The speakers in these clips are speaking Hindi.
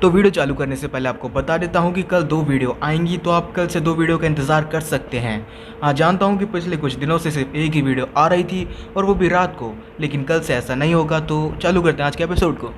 तो वीडियो चालू करने से पहले आपको बता देता हूँ कि कल 2 वीडियो आएंगी, तो आप कल से 2 वीडियो का इंतज़ार कर सकते हैं। हाँ, जानता हूँ कि पिछले कुछ दिनों से सिर्फ एक ही वीडियो आ रही थी और वो भी रात को, लेकिन कल से ऐसा नहीं होगा। तो चालू करते हैं आज के एपिसोड को।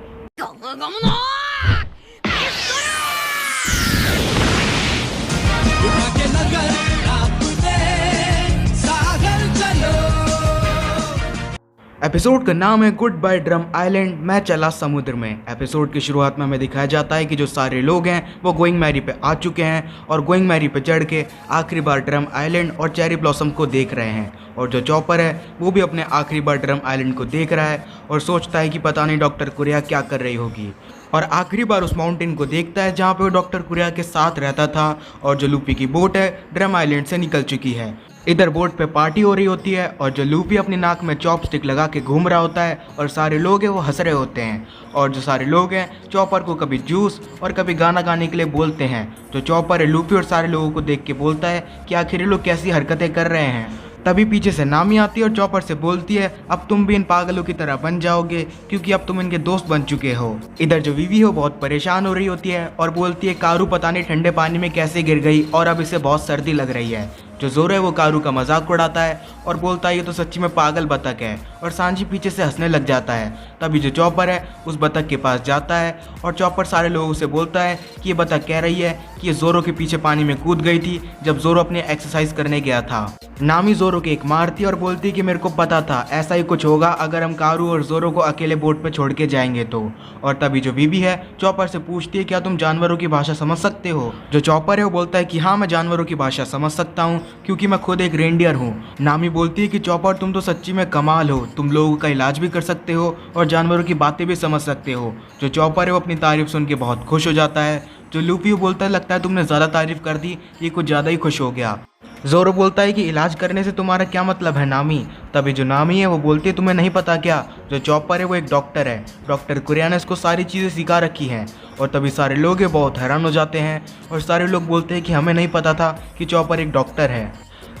एपिसोड का नाम है गुड बाय ड्रम आइलैंड, मैं चला समुद्र में। एपिसोड की शुरुआत में हमें दिखाया जाता है कि जो सारे लोग हैं वो गोइंग मैरी पे आ चुके हैं और गोइंग मैरी पे चढ़ के आखिरी बार ड्रम आइलैंड और चेरी ब्लॉसम को देख रहे हैं। और जो चॉपर है वो भी अपने आखिरी बार ड्रम आइलैंड को देख रहा है और सोचता है कि पता नहीं डॉक्टर कुरिया क्या कर रही होगी, और आखिरी बार उस माउंटेन को देखता है जहाँ पे वो डॉक्टर कुरिया के साथ रहता था। और जो लूफी की बोट है ड्रम आइलैंड से निकल चुकी है। इधर बोट पे पार्टी हो रही होती है और जो लूफी अपनी नाक में चॉपस्टिक लगा के घूम रहा होता है और सारे लोग हैं वो हंस रहे होते हैं। और जो सारे लोग हैं चॉपर को कभी जूस और कभी गाना गाने के लिए बोलते हैं। जो चॉपर है लूफी और सारे लोगों को देख के बोलता है कि आखिर ये लोग कैसी हरकतें कर रहे हैं। तभी पीछे से नामी आती है और चॉपर से बोलती है अब तुम भी इन पागलों की तरह बन जाओगे क्योंकि अब तुम इनके दोस्त बन चुके हो। इधर जो वीवी हो बहुत परेशान हो रही होती है और बोलती है कारू पता नहीं ठंडे पानी में कैसे गिर गई और अब इसे बहुत सर्दी लग रही है। जो जोरो है वो कारू का मजाक उड़ाता है और बोलता है ये तो सच्ची में पागल बतख है, और सांजी पीछे से हंसने लग जाता है। तभी जो चॉपर है उस बतख के पास जाता है और चॉपर सारे लोगों से बोलता है कि ये बतख कह रही है कि ये जोरो के पीछे पानी में कूद गई थी जब जोरो अपनी एक्सरसाइज करने गया था। नामी जोरो की एक मारती और बोलती कि मेरे को पता था ऐसा ही कुछ होगा अगर हम कारू और जोरो को अकेले बोट पे छोड़ के जाएंगे तो। और तभी जो बीबी है चॉपर से पूछती है क्या तुम जानवरों की भाषा समझ सकते हो। जो चॉपर है वो बोलता है कि हाँ मैं जानवरों की भाषा समझ सकता हूँ क्योंकि मैं खुद एक रेंडियर हूँ। नामी बोलती है कि चॉपर तुम तो सच्ची में कमाल हो, तुम लोगों का इलाज भी कर सकते हो और जानवरों की बातें भी समझ सकते हो। जो चॉपर है वो अपनी तारीफ सुन के बहुत खुश हो जाता है। जो लूफी बोलता है लगता है तुमने ज़्यादा तारीफ कर दी, ये कुछ ज़्यादा ही खुश हो गया। जोरो बोलता है कि इलाज करने से तुम्हारा क्या मतलब है नामी। तभी जो नामी है वो बोलती है तुम्हें नहीं पता क्या, जो चॉपर है वो एक डॉक्टर है, डॉक्टर कुरिया ने इसको सारी चीज़ें सिखा रखी हैं। और तभी सारे लोग बहुत हैरान हो जाते हैं और सारे लोग बोलते हैं कि हमें नहीं पता था कि चॉपर एक डॉक्टर है।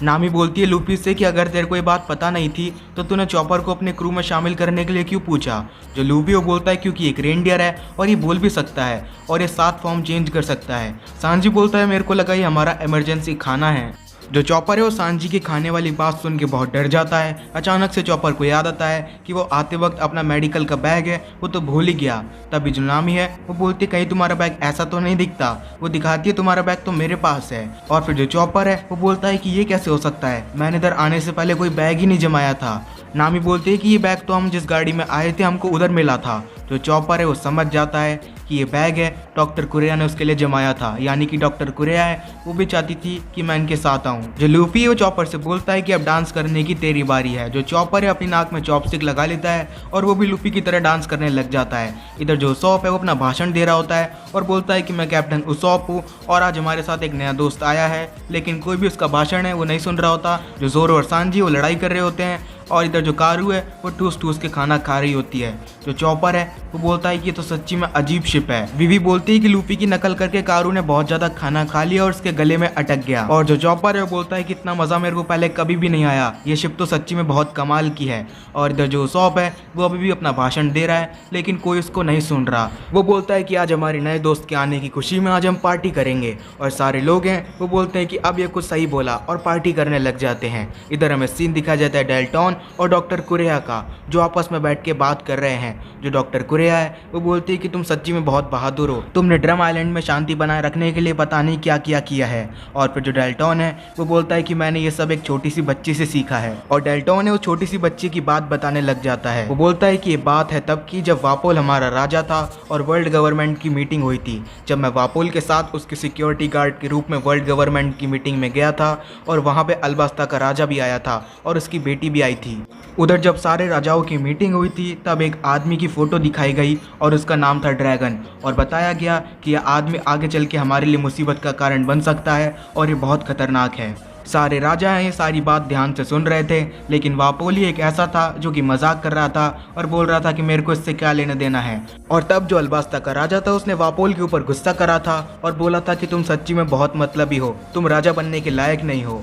नामी बोलती है लूफी से कि अगर तेरे को ये बात पता नहीं थी तो तूने चॉपर को अपने क्रू में शामिल करने के लिए क्यों पूछा। जो लूफी वो बोलता है क्योंकि एक रेंडियर है और ये बोल भी सकता है और ये 7 फॉर्म चेंज कर सकता है। सांजी बोलता है मेरे को लगा ये हमारा इमरजेंसी खाना है। जो चॉपर है वो सांजी की खाने वाली बात सुन के बहुत डर जाता है। अचानक से चॉपर को याद आता है कि वो आते वक्त अपना मेडिकल का बैग है वो तो भूल ही गया। तभी जो नामी है वो बोलती है कहीं तुम्हारा बैग ऐसा तो नहीं दिखता। वो दिखाती है तुम्हारा बैग तो मेरे पास है। और फिर जो चॉपर है वो बोलता है कि ये कैसे हो सकता है, मैंने इधर आने से पहले कोई बैग ही नहीं जमाया था। नामी बोलती है कि ये बैग तो हम जिस गाड़ी में आए थे हमको उधर मिला था। जो चॉपर है वो समझ जाता है कि ये बैग है डॉक्टर कुरिया ने उसके लिए जमाया था, यानी कि डॉक्टर कुरिया है वो भी चाहती थी कि मैं इनके साथ आऊँ। जो लूफी है वो चॉपर से बोलता है कि अब डांस करने की तेरी बारी है। जो चॉपर है अपनी नाक में चॉपस्टिक लगा लेता है और वो भी लूफी की तरह डांस करने लग जाता है। इधर जो उसॉप है वो अपना भाषण दे रहा होता है और बोलता है कि मैं कैप्टन उसॉप हूँ और आज हमारे साथ एक नया दोस्त आया है, लेकिन कोई भी उसका भाषण है वो नहीं सुन रहा होता। जो जोरो और सांजी वो लड़ाई कर रहे होते हैं और इधर जो कारू है वो ठूस ठूस के खाना खा रही होती है। जो चॉपर है वो बोलता है कि ये तो सच्ची में अजीब शिप है। विवी बोलती है कि लूफी की नकल करके कारू ने बहुत ज्यादा खाना खा लिया और उसके गले में अटक गया। और जो चॉपर है वो बोलता है कि इतना मजा मेरे को पहले कभी भी नहीं आया, ये शिप तो सच्ची में बहुत कमाल की है। और इधर जो सॉप है वो अभी भी अपना भाषण दे रहा है लेकिन कोई उसको नहीं सुन रहा। वो बोलता है कि आज हमारे नए दोस्त के आने की खुशी में आज हम पार्टी करेंगे। और सारे लोग हैं वो बोलते हैं कि अब ये कुछ सही बोला और पार्टी करने लग जाते हैं। इधर हमें सीन दिखाया जाता है डेल्टॉन और डॉक्टर कुरिया का, जो आपस में बैठ के बात कर रहे हैं। जो डॉक्टर कुरिया है वो बोलती है कि तुम सच्ची में बहुत बहादुर हो, तुमने ड्रम आइलैंड में शांति बनाए रखने के लिए पता नहीं क्या किया है। और फिर जो डेल्टॉन है वो बोलता है कि मैंने ये सब एक छोटी सी बच्ची से सीखा है। और डेल्टॉन है वो छोटी सी बच्ची की बात बताने लग जाता है। वो बोलता है कि ये बात है तब की जब वापोल हमारा राजा था और वर्ल्ड गवर्नमेंट की मीटिंग हुई थी, जब मैं वापोल के साथ उसके सिक्योरिटी गार्ड के रूप में वर्ल्ड गवर्नमेंट की मीटिंग में गया था और वहाँ पे अल्बास्ता का राजा भी आया था और उसकी बेटी भी आई थी। उधर जब सारे राजाओं की मीटिंग हुई थी तब एक आदमी की फ़ोटो दिखाई गई और उसका नाम था ड्रैगन, और बताया गया कि यह आदमी आगे चल के हमारे लिए मुसीबत का कारण बन सकता है और ये बहुत खतरनाक है। सारे राजा हैं ये सारी बात ध्यान से सुन रहे थे, लेकिन वापोल ही एक ऐसा था जो कि मजाक कर रहा था और बोल रहा था कि मेरे को इससे क्या लेना देना है। और तब जो अल्बास्ता का राजा था उसने वापोल के ऊपर गुस्सा करा था और बोला था कि तुम सच्ची में बहुत मतलबी हो, तुम राजा बनने के लायक नहीं हो।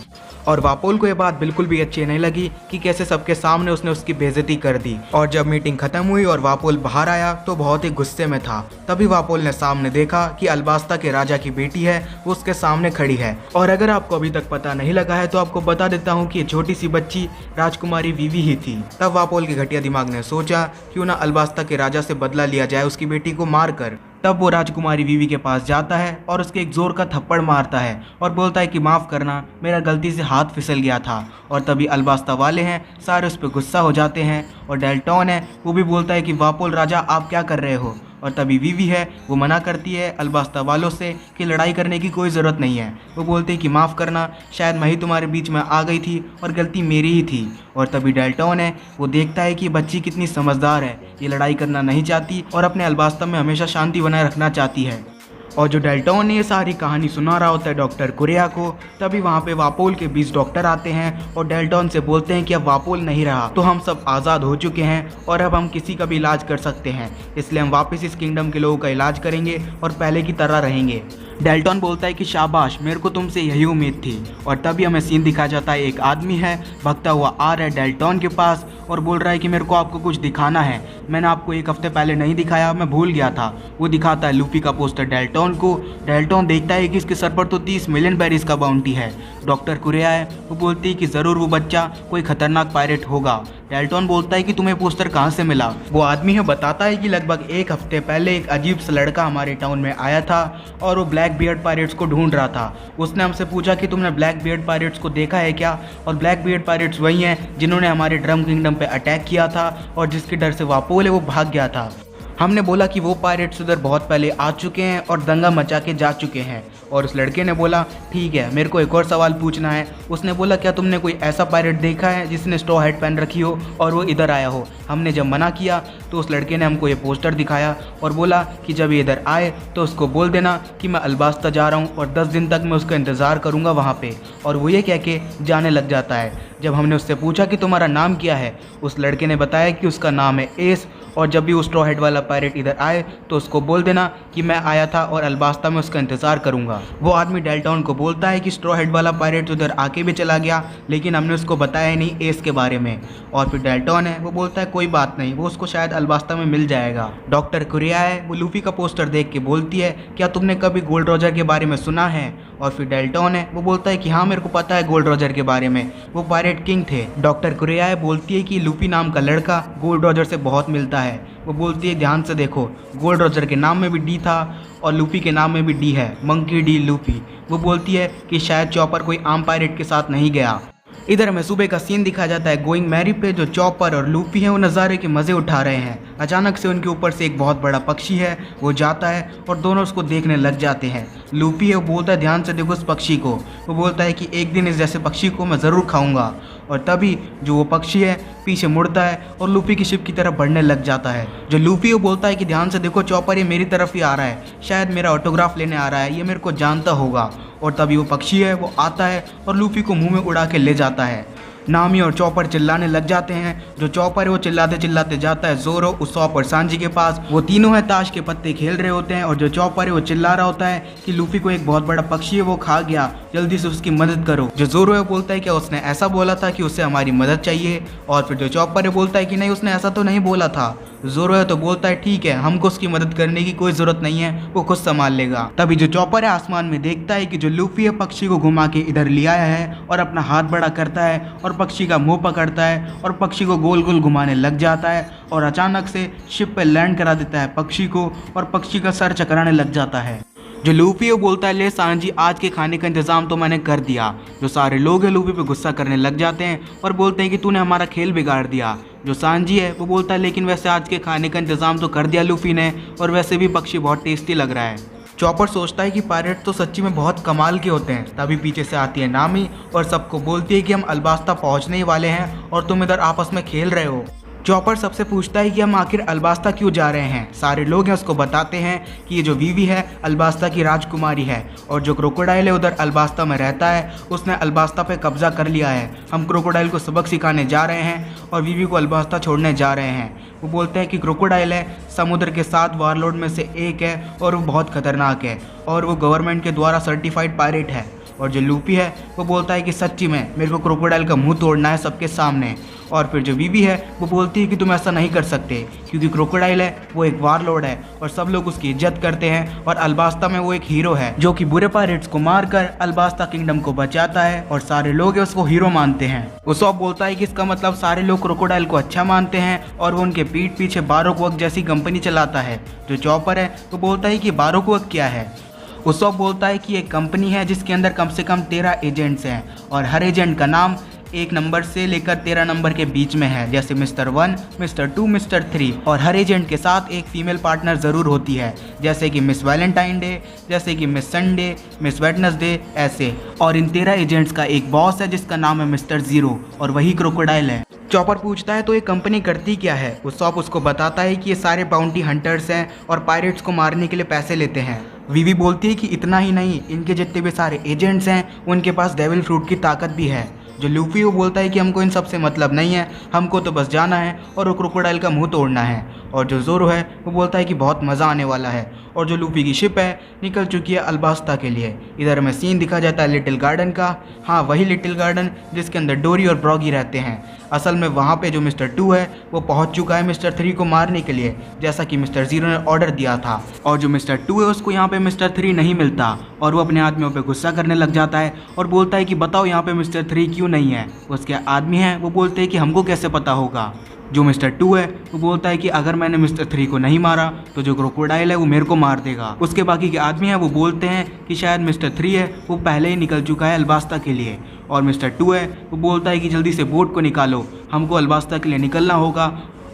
और वापोल को ये बात बिल्कुल भी अच्छी नहीं लगी कि कैसे सबके सामने उसने उसकी बेइज्जती कर दी। और जब मीटिंग खत्म हुई और वापोल बाहर आया तो बहुत ही गुस्से में था। तभी वापोल ने सामने देखा कि अल्बास्ता के राजा की बेटी है वो उसके सामने खड़ी है। और अगर आपको अभी तक पता नहीं लगा है तो आपको बता देता हूँ कि ये छोटी सी बच्ची राजकुमारी वीवी ही थी। तब वापोल के घटिया दिमाग ने सोचा क्यों ना अल्बास्ता के राजा से बदला लिया जाए उसकी बेटी को मारकर। तब वो राजकुमारी वीवी के पास जाता है और उसके एक जोर का थप्पड़ मारता है और बोलता है कि माफ़ करना, मेरा गलती से हाथ फिसल गया था। और तभी अल्बास्ता वाले हैं सारे उस पर गुस्सा हो जाते हैं और डेल्टॉन है वो भी बोलता है कि वापोल राजा आप क्या कर रहे हो। और तभी वीवी है वो मना करती है अल्बास्ता वालों से कि लड़ाई करने की कोई ज़रूरत नहीं है। वो बोलते हैं कि माफ़ करना, शायद मैं ही तुम्हारे बीच में आ गई थी और गलती मेरी ही थी। और तभी डेल्टॉन है वो देखता है कि बच्ची कितनी समझदार है, ये लड़ाई करना नहीं चाहती और अपने अल्बास्ता में हमेशा शांति बनाए रखना चाहती है। और जो डेल्टॉन ने ये सारी कहानी सुना रहा होता है डॉक्टर कुरिया को, तभी वहाँ पे वापोल के 20 डॉक्टर आते हैं और डेल्टॉन से बोलते हैं कि अब वापोल नहीं रहा तो हम सब आज़ाद हो चुके हैं और अब हम किसी का भी इलाज कर सकते हैं, इसलिए हम वापस इस किंगडम के लोगों का इलाज करेंगे और पहले की तरह रहेंगे। डेल्टॉन बोलता है कि शाबाश, मेरे को तुमसे यही उम्मीद थी। और तभी हमें सीन दिखाया जाता है एक आदमी है भगता हुआ आ रहा है डेल्टॉन के पास और बोल रहा है कि मेरे को आपको कुछ दिखाना है, मैंने आपको एक हफ्ते पहले नहीं दिखाया, मैं भूल गया था। वो दिखाता है लूफी का पोस्टर डेल्टॉन को। डेल्टॉन देखता है कि इसके सर पर तो 30 मिलियन बैरिस का बाउंटी है। डॉक्टर कुरिया है वो बोलती है कि ज़रूर वो बच्चा कोई खतरनाक पायरेट होगा। डेल्टॉन बोलता है कि तुम्हें पोस्टर कहाँ से मिला। वो आदमी है बताता है कि लगभग एक हफ्ते पहले एक अजीब सा लड़का हमारे टाउन में आया था और वो ब्लैक बियर्ड पायरेट्स को ढूंढ रहा था। उसने हमसे पूछा कि तुमने ब्लैक बियर्ड पायरेट्स को देखा है क्या। और ब्लैक बियर्ड पायरेट्स वही हैं जिन्होंने हमारे ड्रम किंगडम पे अटैक किया था और जिसके डर से वापोल है वो भाग गया था। हमने बोला कि वो पायरेट्स उधर बहुत पहले आ चुके हैं और दंगा मचा के जा चुके हैं। और उस लड़के ने बोला ठीक है, मेरे को एक और सवाल पूछना है। उसने बोला क्या तुमने कोई ऐसा पायरेट देखा है जिसने स्ट्रॉ हेड पहन रखी हो और वो इधर आया हो। हमने जब मना किया तो उस लड़के ने हमको ये पोस्टर दिखाया और बोला कि जब ये इधर आए तो उसको बोल देना कि मैं अल्बास्ता जा रहा हूँ और 10 दिन तक मैं उसका इंतज़ार करूँगा वहाँ पे। और वो ये कह के जाने लग जाता है। जब हमने उससे पूछा कि तुम्हारा नाम क्या है, उस लड़के ने बताया कि उसका नाम है एस और जब भी वो स्ट्रॉ हेड वाला पायरेट इधर आए तो उसको बोल देना कि मैं आया था और अल्बास्ता में उसका इंतज़ार करूँगा। वो आदमी डेल्टॉन को बोलता है कि स्ट्रॉ हेड वाला पायरेट उधर आके भी चला गया लेकिन हमने उसको बताया ही नहीं एस के बारे में। और फिर डेल्टॉन है वो बोलता है कोई बात नहीं, वो उसको शायद अल्बास्ता में मिल जाएगा। डॉक्टर कुरिया है वो लूफी का पोस्टर देख के बोलती है क्या तुमने कभी गोल्ड रॉजर के बारे में सुना है। और फिर डेल्टॉन है वो बोलता है कि हाँ मेरे को पता है गोल्ड रॉजर के बारे में, वो पायरेट किंग थे। डॉक्टर कुरिया है बोलती है कि लूफी नाम का लड़का गोल्ड रॉजर से बहुत मिलता है। वो बोलती है ध्यान से देखो, गोल्ड रॉजर के नाम में भी डी था और लूफी के नाम में भी डी है, मंकी डी लूफी। वो बोलती है कि शायद चॉपर कोई आम पायरेट के साथ नहीं गया। इधर हमें सुबह का सीन दिखाया जाता है गोइंग मैरी पे। जो चॉपर और लूफी हैं वो नज़ारे के मज़े उठा रहे हैं। अचानक से उनके ऊपर से एक बहुत बड़ा पक्षी है वो जाता है और दोनों उसको देखने लग जाते हैं। लूफी है वो बोलता है ध्यान से देखो उस पक्षी को। वो बोलता है कि एक दिन इस जैसे पक्षी को मैं ज़रूर खाऊंगा। और तभी जो वो पक्षी है पीछे मुड़ता है और लूफी की शिप की तरफ बढ़ने लग जाता है। जो लूफी वो बोलता है कि ध्यान से देखो चॉपर ये मेरी तरफ ही आ रहा है, शायद मेरा ऑटोग्राफ लेने आ रहा है, ये मेरे को जानता होगा। और तभी वो पक्षी है वो आता है और लूफी को मुंह में उड़ा के ले जाता है। नामी और चॉपर चिल्लाने लग जाते हैं। जो चॉपर है वो चिल्लाते चिल्लाते जाता है जोरो, उसॉप और सांजी के पास। वो तीनों है ताश के पत्ते खेल रहे होते हैं और जो चॉपर है वो चिल्ला रहा होता है कि लूफी को एक बहुत बड़ा पक्षी है वो खा गया, जल्दी से उसकी मदद करो। जो जोरो है बोलता है कि उसने ऐसा बोला था कि उसे हमारी मदद चाहिए। और फिर जो चॉपर है बोलता है कि नहीं उसने ऐसा तो नहीं बोला था। जोरो है तो बोलता है ठीक है, हमको उसकी मदद करने की कोई जरूरत नहीं है, वो खुद संभाल लेगा। तभी जो चॉपर है आसमान में देखता है कि जो लूफी है पक्षी को घुमा के इधर ले आया है और अपना हाथ बड़ा करता है और पक्षी का मुंह पकड़ता है और पक्षी को गोल गोल घुमाने लग जाता है और अचानक से शिप पे लैंड करा देता है पक्षी को और पक्षी का सर चकराने लग जाता है। जो लूफी वो बोलता है ले सांजी, आज के खाने का इंतजाम तो मैंने कर दिया। जो सारे लोग हैं लूफी पे गुस्सा करने लग जाते हैं और बोलते हैं कि तूने हमारा खेल बिगाड़ दिया। जो सांजी है वो बोलता है लेकिन वैसे आज के खाने का इंतजाम तो कर दिया लूफी ने और वैसे भी पक्षी बहुत टेस्टी लग रहा है। चॉपर सोचता है कि पायरेट तो सच्ची में बहुत कमाल के होते हैं। तभी पीछे से आती है नामी और सबको बोलती है कि हम अल्बास्ता पहुंचने ही वाले हैं और तुम इधर आपस में खेल रहे हो। चॉपर सबसे पूछता है कि हम आखिर अल्बास्ता क्यों जा रहे हैं। सारे लोग हैं उसको बताते हैं कि ये जो वीवी है अल्बास्ता की राजकुमारी है और जो क्रोकोडाइल है उधर अल्बास्ता में रहता है, उसने अल्बास्ता पे कब्जा कर लिया है। हम क्रोकोडाइल को सबक सिखाने जा रहे हैं और वीवी को अल्बास्ता छोड़ने जा रहे हैं। वो बोलते हैं कि क्रोकोडाइल है समुद्र के 7 वारलॉर्ड में से एक है और वो बहुत खतरनाक है और वो गवर्नमेंट के द्वारा सर्टिफाइड पायरेट है। और जो लूपी है वो बोलता है कि सच्ची में मेरे को क्रोकोडाइल का मुंह तोड़ना है सबके सामने। और फिर जो वीवी है वो बोलती है कि तुम ऐसा नहीं कर सकते क्योंकि क्रोकोडाइल है वो एक वारलॉर्ड है और सब लोग उसकी इज्जत करते हैं और अल्बास्ता में वो एक हीरो है जो कि बुरे पायरेट्स को मारकर अल्बास्ता किंगडम को बचाता है और सारे लोग उसको हीरो मानते हैं। उसॉप बोलता है कि इसका मतलब सारे लोग क्रोकोडाइल को अच्छा मानते हैं और वो उनके पीठ पीछे बारोकवक जैसी कंपनी चलाता है। जो चॉपर है वो बोलता है कि बारोकवक क्या है। उसॉप बोलता है कि एक कंपनी है जिसके अंदर कम से कम 13 एजेंट्स हैं और हर एजेंट का नाम 1 नंबर से लेकर 13 नंबर के बीच में है, जैसे मिस्टर 1, मिस्टर 2, मिस्टर 3। और हर एजेंट के साथ एक फीमेल पार्टनर ज़रूर होती है, जैसे कि मिस वैलेंटाइन डे, जैसे कि मिस संडे, मिस वेडनेसडे, ऐसे। और इन 13 एजेंट्स का एक बॉस है जिसका नाम है मिस्टर 0 और वही क्रोकोडाइल है। चॉपर पूछता है तो ये कंपनी करती क्या है। उसॉप उसको बताता है कि ये सारे बाउंटी हंटर्स हैं और पायरेट्स को मारने के लिए पैसे लेते हैं। वीवी बोलती है कि इतना ही नहीं, इनके जितने भी सारे एजेंट्स हैं उनके पास डेविल फ्रूट की ताकत भी है। जो लूफी वो बोलता है कि हमको इन सब से मतलब नहीं है, हमको तो बस जाना है और वो क्रोकोडाइल का मुंह तोड़ना है। और जो जोरो है वो बोलता है कि बहुत मज़ा आने वाला है और जो लूफी की शिप है निकल चुकी है अल्बास्ता के लिए। इधर हमें सीन दिखा जाता है लिटिल गार्डन का। हाँ, वही लिटिल गार्डन जिसके अंदर डोरी और ब्रॉगी रहते हैं। असल में वहाँ पे जो मिस्टर 2 है वो पहुँच चुका है मिस्टर 3 को मारने के लिए, जैसा कि मिस्टर 0 ने ऑर्डर दिया था। और जो मिस्टर 2 है उसको यहाँ पे मिस्टर 3 नहीं मिलता और वो अपने आदमियों पे गुस्सा करने लग जाता है और बोलता है कि बताओ यहाँ पे मिस्टर 3 क्यों नहीं है। उसके आदमी हैं वो बोलते हैं कि हमको कैसे पता होगा। जो मिस्टर 2 है वो बोलता है कि अगर मैंने मिस्टर 3 को नहीं मारा तो जो क्रोकोडाइल है वो मेरे को मार देगा। उसके बाकी के आदमी हैं वो बोलते हैं कि शायद मिस्टर 3 है वो पहले ही निकल चुका है अल्बास्ता के लिए। और मिस्टर 2 है वो बोलता है कि जल्दी से बोट को निकालो, हमको अल्बास्ता के लिए निकलना होगा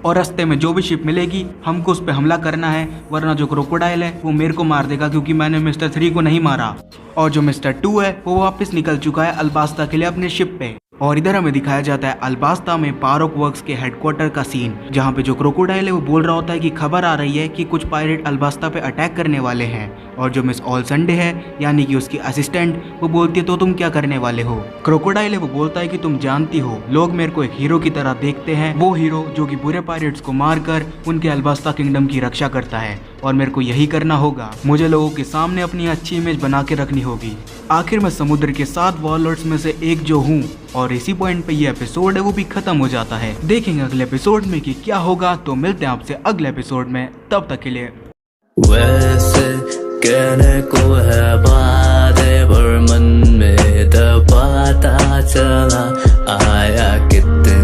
और रास्ते में जो भी शिप मिलेगी हमको उस पर हमला करना है, वरना जो क्रोकोडाइल है वो मेरे को मार देगा क्योंकि मैंने मिस्टर 3 को नहीं मारा। और जो मिस्टर 2 है वो वापस निकल चुका है अल्बास्ता के लिए अपने शिप पे। और इधर हमें दिखाया जाता है अल्बास्ता में बारोक वर्क्स के हेडक्वार्टर का सीन, जहाँ पे जो क्रोकोडाइल है वो बोल रहा होता है कि खबर आ रही है कि कुछ पायरेट अल्बास्ता पे अटैक करने वाले हैं। और जो मिस ऑल संडे है यानी कि उसकी असिस्टेंट वो बोलती है तो तुम क्या करने वाले हो। क्रोकोडाइल है वो बोलता है कि तुम जानती हो लोग मेरे को एक हीरो की तरह देखते हैं, वो हीरो जो कि बुरे पायरेट्स को मारकर उनके अल्बास्ता किंगडम की रक्षा करता है और मेरे को यही करना होगा। मुझे लोगों के सामने अपनी अच्छी इमेज बना के रखनी होगी। आखिर मैं समुद्र के 7 वॉरलॉर्ड्स में से एक जो हूँ। और इसी पॉइंट पे ये एपिसोड है वो भी खत्म हो जाता है। देखेंगे अगले एपिसोड में कि क्या होगा, तो मिलते हैं आपसे अगले एपिसोड में, तब तक के लिए। वैसे कहने को है बातें पर मन में तो पता चला आया कितने